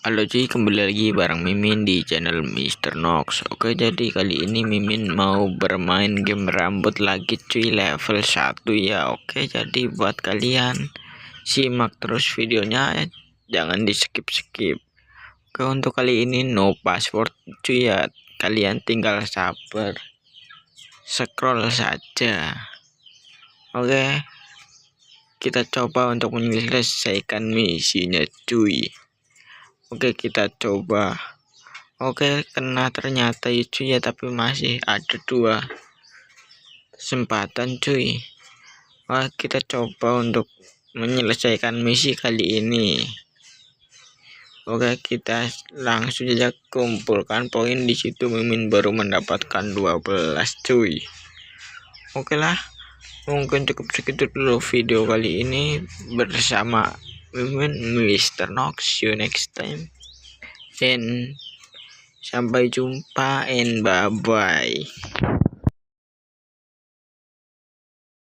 Halo cuy, kembali lagi bareng Mimin di channel Mr. Nox. Oke, jadi kali ini Mimin mau bermain game rambut lagi cuy, level 1 ya. Oke, jadi buat kalian simak terus videonya, jangan di skip. Oke, untuk kali ini no password cuy ya. Kalian tinggal sabar, scroll saja. Oke, kita coba untuk menyelesaikan misinya cuy. Oke, kita coba. Oke, kena ternyata ya cuy ya, tapi masih ada 2 kesempatan cuy. Wah, kita coba untuk menyelesaikan misi kali ini. Oke, kita langsung saja kumpulkan poin. Di situ Mimin baru mendapatkan 12 cuy. Oke lah, mungkin cukup segitu dulu video kali ini bersama Mimin Mr. Nox. See you next time. And sampai jumpa and bye bye.